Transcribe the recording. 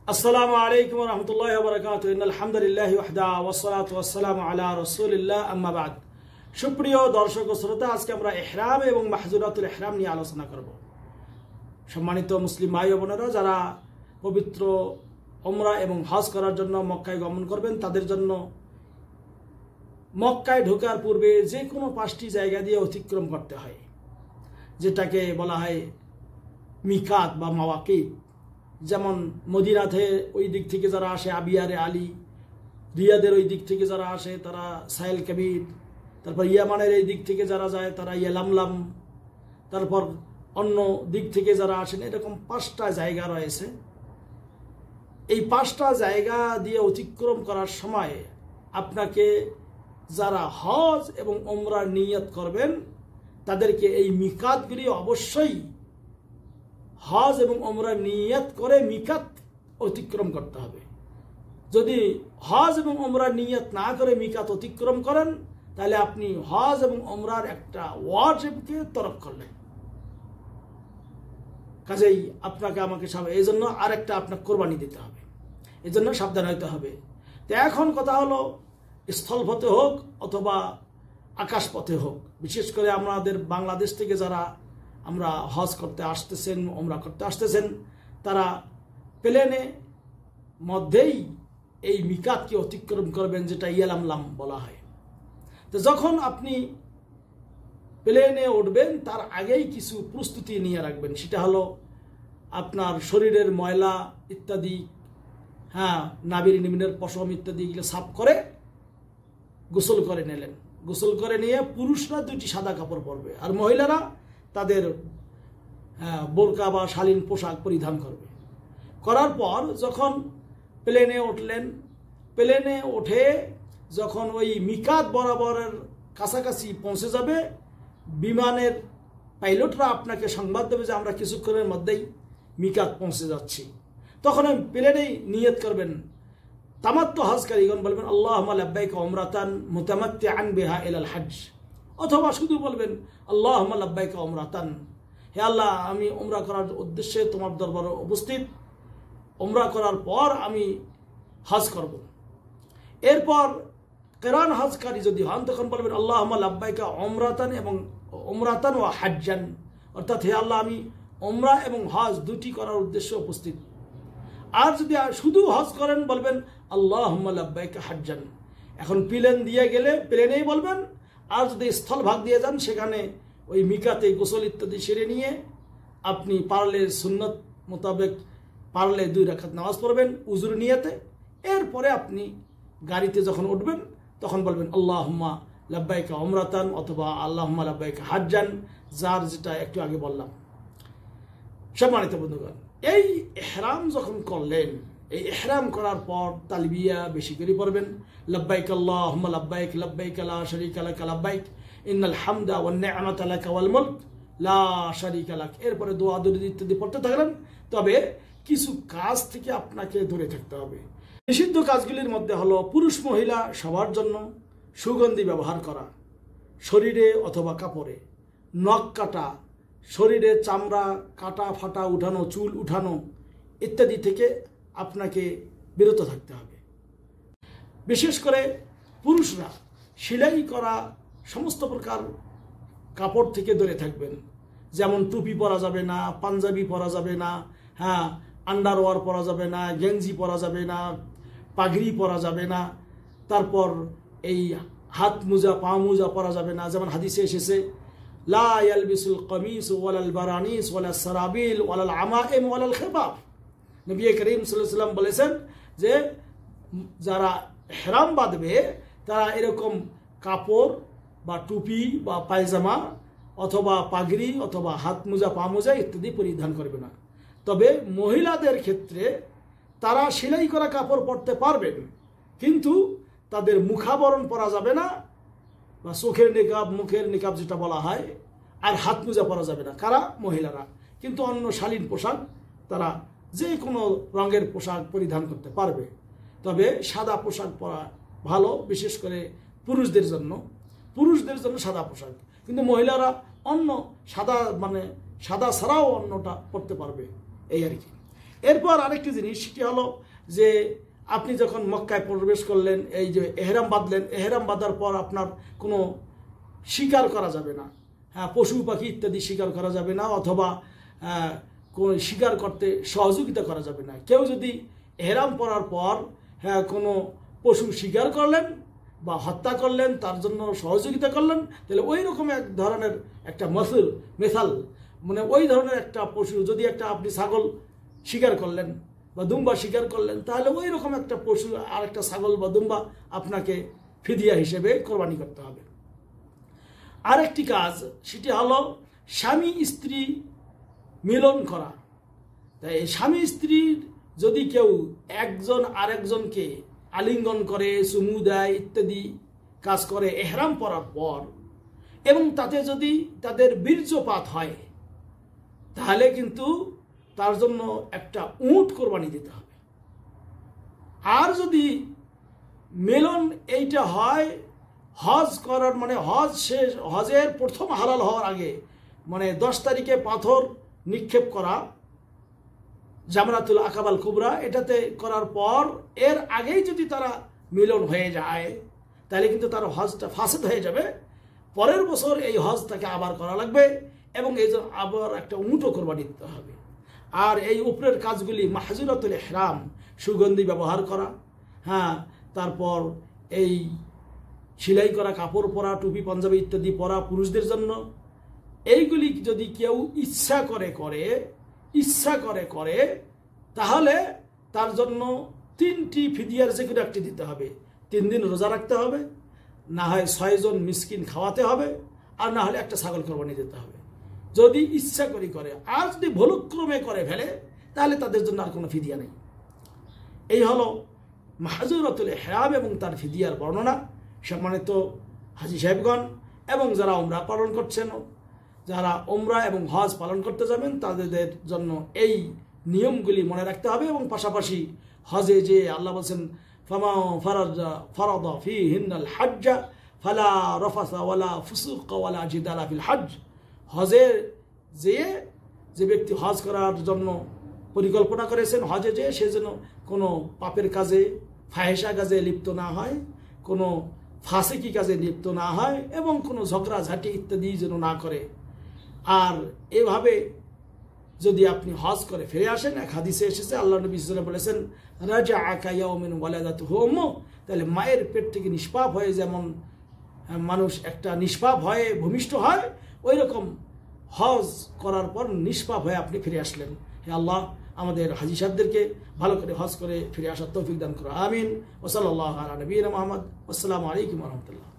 আসসালামু আলাইকুম ওয়া রাহমাতুল্লাহি ওয়া বারাকাতুহু ইন্নাল হামদুলিল্লাহি ওয়াহদা ওয়াসসালাতু ওয়াসসালামু আলা রাসূলিল্লাহ আম্মা বাদ। সুপ্রিয় দর্শক ও শ্রোতা, আজকে আমরা ইহরাম এবং মাহজুরাতুল ইহরাম নিয়ে আলোচনা করব। সম্মানিত মুসলিম ভাই ও বোনেরা, যারা পবিত্র উমরা এবং হজ করার জন্য মক্কায় গমন করবেন, তাদের জন্য মক্কায় ঢোকার পূর্বে যে কোনো 5টি জায়গা দিয়ে অতিক্রম করতে হয়, যেটাকে বলা হয় মিকাত বা মাওয়াকিত। যেমন মদিনাতে ওই দিক থেকে যারা আসে আবিয়ারে আলী, রিয়াদের ওই দিক থেকে যারা আসে তারা সাইল কবির, তারপর ইয়ামানের এই দিক থেকে যারা যায় তারা ইয়ালামলাম, তারপর অন্য দিক থেকে যারা আসেন, এরকম 5টা জায়গা রয়েছে। এই 5টা জায়গা দিয়ে অতিক্রম করার সময় আপনাকে যারা হজ এবং উমরার নিয়ত করবেন তাদেরকে এই মিকাতগুলি অবশ্যই হজ এবং উমরা নিয়ত করে মিকাত অতিক্রম করতে হবে। যদি হজ এবং উমরা নিয়ত না করে মিকাত অতিক্রম করেন, তাহলে আপনি হজ এবং উমরার একটা ওয়াজিবকে তরক করলেন। কাজেই আপনাকে আমাকে এই জন্য আরেকটা আপনাকে কোরবানি দিতে হবে, এই জন্য সাবধান হইতে হবে। তো এখন কথা হলো, স্থলপথে হোক অথবা আকাশপথে হোক, বিশেষ করে আমাদের বাংলাদেশ থেকে যারা আমরা হজ করতে আসতেছেন, উমরা করতে আসতেছেন, তারা প্লেনে মধ্যেই এই মিকাতকে অতিক্রম করবেন, যেটা ইয়ালামলাম বলা হয়। তো যখন আপনি প্লেনে উঠবেন তার আগেই কিছু প্রস্তুতি নিয়ে রাখবেন। সেটা হলো আপনার শরীরের ময়লা ইত্যাদি, নাভির নিম্নের পশম ইত্যাদি এগুলো সাফ করে গোসল করে নিলেন। গোসল করে নিয়ে পুরুষরা 2টি সাদা কাপড় পরবে, আর মহিলারা তাদের বোরকা বা শালীন পোশাক পরিধান করবে। করার পর যখন প্লেনে উঠলেন, প্লেনে উঠে যখন ওই মিকাত বরাবরের কাছাকাছি পৌঁছে যাবে, বিমানের পাইলটরা আপনাকে সংবাদ দেবে যে আমরা কিছুক্ষণের মধ্যেই মিকাত পৌঁছে যাচ্ছি। তখন ওই প্লেনেই নিয়ত করবেন। তামাত্তু হজকারীগণ বলবেন আল্লাহুম্মা লাব্বাইকা উমরাতান মুতামাত্তিআন বিহা ইলাল হজ, অথবা শুধু বলবেন আল্লাহুম্মা লাব্বাইকা উমরাতান, হে আল্লাহ, আমি উমরা করার উদ্দেশ্যে তোমার দরবারে উপস্থিত, উমরা করার পর আমি হজ করব। এরপর কিরান হজকারী যদি হন তখন বলবেন আল্লাহুম্মা লাব্বাইকা উমরাতান এবং উমরাতান ওয়া হাজ্জান, অর্থাৎ হে আল্লাহ, আমি উমরা এবং হজ 2টি করার উদ্দেশ্যে উপস্থিত। আর যদি শুধু হজ করেন বলবেন আল্লাহুম্মা লাব্বাইকা হাজ্জান। এখন প্লেন দিয়ে গেলে প্লেনেই বলবেন, আর যদি স্থলভাগ দিয়ে যান সেখানে ওই মিকাতে গোসল ইত্যাদি সেরে নিয়ে আপনি পারলে সুন্নত মোতাবেক পারলে 2 রাকাত নামাজ পড়বেন উজুর নিয়তে। এরপরে আপনি গাড়িতে যখন উঠবেন তখন বলবেন আল্লাহুম্মা লাব্বাইকা উমরাতান অথবা আল্লাহুম্মা লাব্বাইকা হাজ্জান, যার যেটা একটু আগে বললাম। সম্মানিত বন্ধুগণ, এই ইহরাম যখন করলেন, এই ইহরাম করার পর তালবিয়া বেশি করে পড়বেন, লাব্বাইক আল্লাহুম্মা লাব্বাইক লাব্বাইক লা শারীকা লাক লাব্বাইক ইন্নাল হামদা ওয়ান নি'মাতা লাক ওয়াল মুলক লা শারীকা লাক। এরপরে দোয়া দরুদ ইত্যাদি পড়তে থাকলেন। তবে কিছু কাজ থেকে আপনাকে দূরে থাকতে হবে। নিষিদ্ধ কাজগুলির মধ্যে হলো পুরুষ মহিলা সবার জন্য সুগন্ধি ব্যবহার করা, শরীরে অথবা কাপড়ে নখ কাটা, শরীরে চামড়া কাটা ফাটা উঠানো, চুল উঠানো ইত্যাদি থেকে আপনাকে বিরত থাকতে হবে। বিশেষ করে পুরুষরা সেলাই করা সমস্ত প্রকার কাপড় থেকে দূরে থাকবেন। যেমন টুপি পরা যাবে না, পাঞ্জাবি পরা যাবে না, আন্ডারওয়ার পরা যাবে না, গেঞ্জি পরা যাবে না, পাগড়ি পরা যাবে না, তারপর এই হাত মোজা পা মোজা পরা যাবে না। যেমন হাদিসে এসেছে লা ইয়ালবিসুল কামিস ওয়ালাল বারানিস ওয়ালাস সারাবিল ওয়ালাল আমাইম ওয়ালাল খিবাব। নবী করিম সাল্লাল্লাহু আলাইহি ওয়াসাল্লাম বলেছেন যে যারা ইহরাম বাঁধবে তারা এরকম কাপড় বা টুপি বা পায়জামা অথবা পাগড়ি অথবা হাত মোজা পা মোজা ইত্যাদি পরিধান করবে না। তবে মহিলাদের ক্ষেত্রে তারা সেলাই করা কাপড় পরতে পারবেন, কিন্তু তাদের মুখাবরণ পরা যাবে না, বা চোখের নিকাব মুখের নিকাব যেটা বলা হয়, আর হাত মোজা পরা যাবে না। কারা? মহিলারা। কিন্তু অন্য শালীন পোশাক তারা যে কোনো রঙের পোশাক পরিধান করতে পারবে। তবে সাদা পোশাক পরা ভালো, বিশেষ করে পুরুষদের জন্য সাদা পোশাক। কিন্তু মহিলারা অন্য সাদা, মানে সাদা ছাড়াও অন্যটা পরতে পারবে, এই আর কি। এরপর আরেকটি জিনিস, সেটি হলো যে আপনি যখন মক্কায় প্রবেশ করলেন, এই যে এহরাম বাঁধলেন, এহরাম বাঁধার পর আপনার কোনো শিকার করা যাবে না, হ্যাঁ, পশু পাখি ইত্যাদি শিকার করা যাবে না, অথবা কোনো শিকার করতে সহযোগিতা করা যাবে না। কেউ যদি এহরাম পরার পর হ্যাঁ কোনো পশু শিকার করলেন বা হত্যা করলেন, তার জন্য সহযোগিতা করলেন, তাহলে ওই রকম এক ধরনের একটা মেথাল, মানে ওই ধরনের একটা পশু, যদি একটা আপনি ছাগল শিকার করলেন বা দুম্বা শিকার করলেন, তাহলে ওই রকম একটা পশু আর একটা ছাগল বা দুম্বা আপনাকে ফিদিয়া হিসেবে কোরবানি করতে হবে। আরেকটি কাজ, সেটি হলো স্বামী স্ত্রী মিলন করা। তাই স্বামী স্ত্রীর যদি কেউ একজন আরেকজনকে আলিঙ্গন করে, চুমু দেয় ইত্যাদি কাজ করে এহরাম পরার পর, এবং তাতে যদি তাদের বীর্যপাত হয়, তাহলে কিন্তু তার জন্য একটা উট কোরবানি দিতে হবে। আর যদি মিলন এইটা হয় হজ করার, মানে হজের প্রথম হালাল হওয়ার আগে, মানে 10 তারিখে পাথর নিক্ষেপ করা, জামরাতুল আকাবাল কুবরা, এটাতে করার পর এর আগেই যদি তারা মিলন হয়ে যায়, তাহলে কিন্তু তার হজটা ফাসেদ হয়ে যাবে। পরের বছর এই হজ তাকে আবার করা লাগবে, এবং এই জন্য আবার একটা উটও কোরবানি দিতে হবে। আর এই উপরের কাজগুলি, মাহজুরাতুল ইহরাম, সুগন্ধি ব্যবহার করা, হ্যাঁ, তারপর এই সেলাই করা কাপড় পরা, টুপি পাঞ্জাবি ইত্যাদি পরা পুরুষদের জন্য, এইগুলি যদি কেউ ইচ্ছা করে তাহলে তার জন্য 3টি ফিদিয়ার যে কোনো একটি দিতে হবে। 3 দিন রোজা রাখতে হবে, না হয় 6 জন মিসকিন খাওয়াতে হবে, আর না হলে একটা ছাগল কোরবানি দিতে হবে, যদি ইচ্ছা করে। আর যদি ভুলক্রমে করে ফেলে, তাহলে তাদের জন্য আর কোনো ফিদিয়া নেই। এই হলো মাহজুরাতুল ইহরাম এবং তার ফিদিয়ার বর্ণনা। সম্মানিত হাজী সাহেবগণ এবং যারা উমরা পালন করছেন, যারা উমরা এবং হজ পালন করতে যাবেন, তাদের জন্য এই নিয়মগুলি মনে রাখতে হবে। এবং পাশাপাশি হজে যে আল্লাহ বলছেন, ফামা ফারাদা ফীহিন্নাল হাজ্জা ফালা রাফাসা ওয়ালা ফুসুকা ওয়ালা জিদালা ফিল হজ। হজের যে ব্যক্তি হজ করার জন্য পরিকল্পনা করেছেন, হজে যে সে যেন কোনো পাপের কাজে, ফাহেসা কাজে লিপ্ত না হয়, কোনো ফাসিকি কাজে লিপ্ত না হয়, এবং কোনো ঝগড়াঝাঁটি ইত্যাদি যেন না করে। আর এভাবে যদি আপনি হজ করে ফিরে আসেন, এক হাদিসে এসেছে আল্লাহ নবী সাল্লাল্লাহু আলাইহি ওয়াসাল্লাম বলেছেন, রাজাআকা ইয়াউমিন ওয়ালাদাতুহু উম্মু, তাহলে মায়ের পেট থেকে নিষ্পাপ হয়ে যেমন মানুষ একটা নিষ্পাপ হয়ে ভূমিষ্ঠ হয়, ওই রকম হজ করার পর নিষ্পাপ হয়ে আপনি ফিরে আসলেন। হে আল্লাহ, আমাদের হাজী সাহেবদেরকে ভালো করে হজ করে ফিরে আসার তৌফিক দান করো। আমিন। ওয়া সাল্লাল্লাহু আলা নবিয়িনা মুহাম্মদ। আসসালামু আলাইকুম ওয়া রাহমাতুল্লাহ।